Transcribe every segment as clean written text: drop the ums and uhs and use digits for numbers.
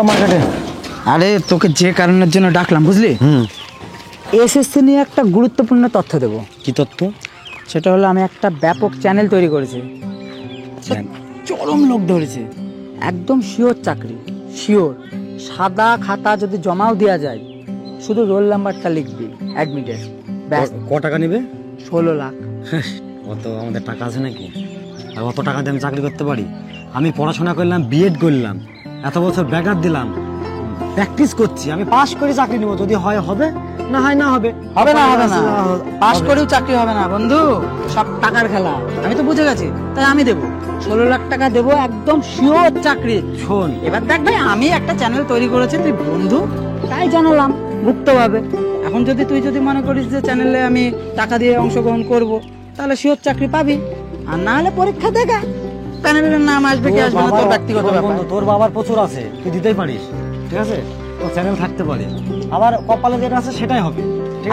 মার্কেটে। আরে তোকে যে কারণের জন্য ডাকলাম বুঝলি, এসএসসি নিয়ে একটা গুরুত্বপূর্ণ তথ্য দেবো। কি তথ্য? সেটা হলো আমি একটা ব্যাপক চ্যানেল তৈরি করেছি, চরম লোক ধরেছে, একদম শিওর চাকরি, শিওর। সাদা খাতা যদি জমাও দেওয়া যায়, শুধু রোল নাম্বারটা লিখবি অ্যাডমিটের, ব্যাস। ক টাকা নেবে? 16 লাখ। অত আমাদের টাকা আছে নাকি? আর অত টাকা দিয়ে আমি চাকরি করতে পারি? আমি পড়াশোনা করলাম, বিএড করলাম, এত বছর ব্যাকআপ দিলাম, প্র্যাকটিস করছি, আমি পাস করে চাকরি নেবো। যদি হয় হবে, না হয় না হবে। হবে না, হবে না, পাস করেও চাকরি হবে না বন্ধু, সব টাকার খেলা। আমি তো বুঝে গেছি, তাই আমি দেবো 16 লাখ টাকা দেবো, একদম শিওর চাকরি। শোন, এবার দেখ ভাই, আমি একটা চ্যানেল তৈরি করেছি, তুই বন্ধু তাই জানালাম গুপ্তভাবে। এখন যদি তুই মনে করিস যে চ্যানেলে আমি টাকা দিয়ে অংশগ্রহণ করব, তাহলে শিওর চাকরি পাবি, আর না হলে পরীক্ষা দেখা প্যানেলের নাম আসবে কি আসবে না তোর ব্যক্তিগত ব্যাপার। তোর বাবার প্রচুর আছে, তুই দিতেই পারিস, ঠিক আছে? তোর চ্যানেল থাকতে পারে, আবার কপালে যেটা আছে সেটাই হবে।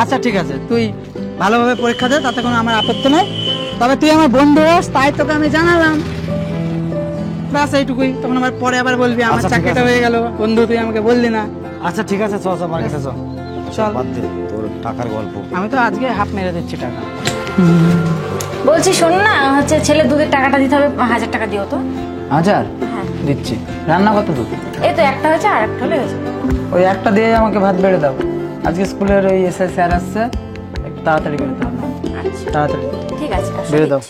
আচ্ছা ঠিক আছে, তুই ভালোভাবে পরীক্ষা দে, তাতে কোনো আমার আপত্তি নাই। তবে তুই আমার বন্ধু হোস, তাই তোকে আমি জানালাম, ব্যাস এইটুকুই। তখন আমার পরে আবার বলবি আমার আচ্ছা, ঠিক চাকরিটা আছে। হয়ে গেল, বন্ধু তুই আমাকে বললি না। আচ্ছা ঠিক আছে, চল চল মার্কেটে চল। চল, বাদ দে তোর টাকার গল্প। আমি তো আজকে হাফ মেরে দিচ্ছি টাকা। বলছি শোন না, হচ্ছে ছেলে দুধের টাকাটা দিতে হবে, 1000 টাকা দিও তো। 1000 হ্যাঁ দিচ্ছি। রান্না কত দুধ? এই তো একটা হয়েছে, আর একটা হলে হয়েছে। ওই একটা দিয়ে আমাকে ভাত বেড়ে দাও, আজকে স্কুলের ওই এসআই স্যার আসছে, একটু তাড়াতাড়ি বেড়ে দাও। আচ্ছা তাড়াতাড়ি ঠিক আছে, বেড়ে দাও।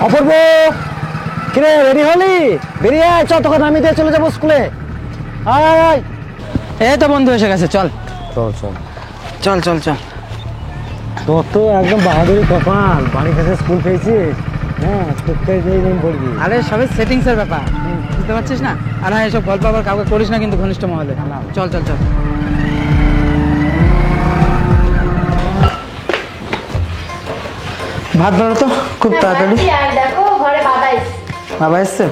অপূর্ব, কিরে রেডি হলি? বেরিয়ে আয়, চল তোকে নামিয়ে দিয়ে চলে যাবো স্কুলে। আয় আয় আয়। এই তো বন্ধু এসে গেছে, চল চল চল চল চল চল। তোর তো একদম বাহাদুরি কপাল, বাড়ি কাছে স্কুল পেয়েছিস। হ্যাঁ, তোকে নেই পড়বি। আরে সবই সেটিংসের ব্যাপার, বুঝতে পারছিস না? আর হ্যাঁ, এসব গল্প আবার কাউকে করিস না কিন্তু ঘনিষ্ঠ মহলে। চল চল চল। ভাত ধরো তো খুব তাড়াতাড়ি। দেখো ঘরে বাবা এসে। বাবা এসছে?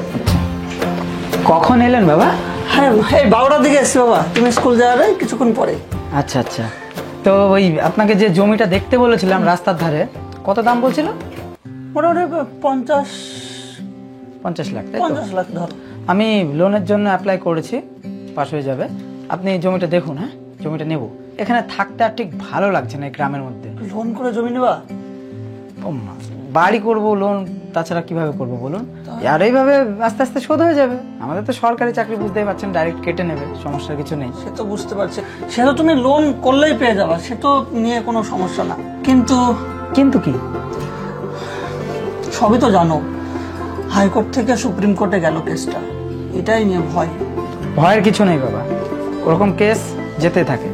কখন এলেন বাবা? হ্যাঁ, এই 12টার দিকে এসছি বাবা, তুমি স্কুল যাবে কিছুক্ষণ পরে। আচ্ছা আচ্ছা, তো ওই আপনাকে যে জমিটা দেখতে বলেছিলাম রাস্তার ধারে, কত দাম বলছিল? মোটামুটি 50 লাখ, তাই তো? 50 লাখ ধরো। আমি লোনের জন্য অ্যাপ্লাই করেছি, পাস হয়ে যাবে। আপনি জমিটা দেখুন, হ্যাঁ জমিটা নেব। এখানে থাকতে আর ঠিক ভালো লাগছে না এই গ্রামের মধ্যে। লোন করে জমি নেবা? ও মা, বাড়ি করব লোন, তাছাড়া কিভাবে করব বলুন? আর এইভাবে আস্তে আস্তে শোধ হয়ে যাবে। আমাদের তো সরকারি চাকরি, বুঝতেই পারছেন, ডাইরেক্ট কেটে নেবে, সমস্যার কিছু নেই। সে তো বুঝতে পারছি, সে তো তুমি লোন করলেই পেয়ে যাবা, সে তো নিয়ে কোনো সমস্যা না। কিন্তু কিন্তু কি? সবই তো জানো, হাইকোর্ট থেকে সুপ্রিম কোর্টে গেল কেসটা, এটাই নিয়ে ভয়। ভয়ের কিছু নেই বাবা, ওরকম কেস যেতে থাকে।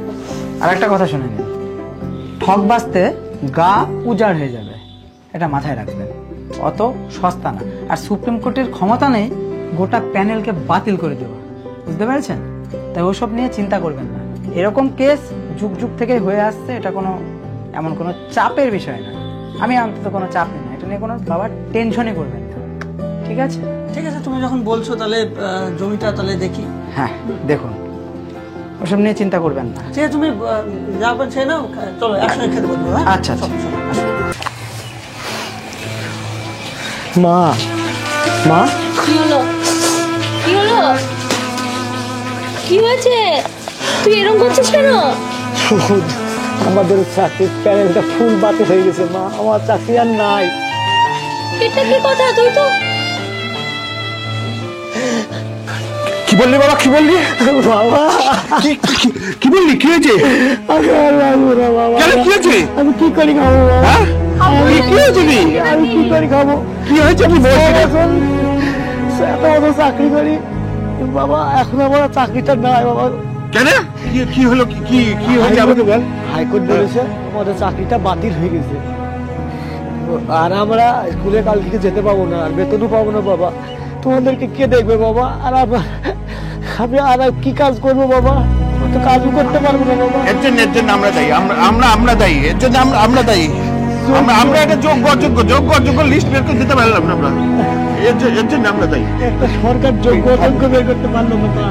আর একটা কথা শুনে নিন, ঠক বাজতে গা উজাড় হয়ে যাবে, এটা মাথায় রাখবেন। অত সস্তা না। আর সুপ্রিম কোর্টের ক্ষমতা নেই গোটা প্যানেলকে বাতিল করে দেওয়া, বুঝতে পেরেছেন? তাই ওসব নিয়ে চিন্তা করবেন না। এরকম কেস যুগ যুগ থেকে হয়ে আসছে, এটা কোনো এমন কোনো চাপের বিষয় না। আমি অন্তত কোনো চাপ নিই না, এটা নিয়ে কোনো বাবা টেনশনই করবেন না, ঠিক আছে? ঠিক আছে, তুমি যখন বলছো তাহলে জমিটা তাহলে দেখি। হ্যাঁ দেখুন, ওসব নিয়ে চিন্তা করবেন না। ঠিক আছে, তুমি যা বলছে নাও, চলো একসঙ্গে খেতে বলবো। হ্যাঁ আচ্ছা আচ্ছা। মা, মা, কি হলো? কি হলো? কি হয়েছে? তুই এরকম করছিস কেন? আমাদের চাকরির প্যানেলটা ফুল বাতিল হয়ে গেছে মা, আমার চাকরি আর নাই। এটা কি কথা? তুই তো কি বললি বাবা, কি বললি? বাবা কি বললি? কি হয়েছে? কি হয়েছে? আমি কি করি খাবো? কি হয়েছে? আমি কি করি খাবো? কি হয়েছে? কি এত বড় চাকরি করি বাবা, এখন আমার চাকরিটা নাই বাবা। কেন? কি হলো? কি হয়েছে আমাকে বল। হাইকোর্ট বলেছে আমাদের চাকরিটা বাতিল হয়ে গেছে, আর আমরা স্কুলে কাল থেকে যেতে পাবো না, আর বেতনও পাবো না বাবা। তোমাদেরকে কে দেখবে বাবা? আর আমি আর কি কাজ করবো বাবা? তো কাজও করতে পারবো না বাবা। এর জন্য আমরা দায়ী, আমরা দায়ী, এর জন্য আমরা দায়ী। আমরা একটা যোগ্য লিস্ট বের করে দিতে পারলাম না, আমরা এর জন্য আমরা দায়ী। একটা সরকার যোগ্য বের করতে পারলো না।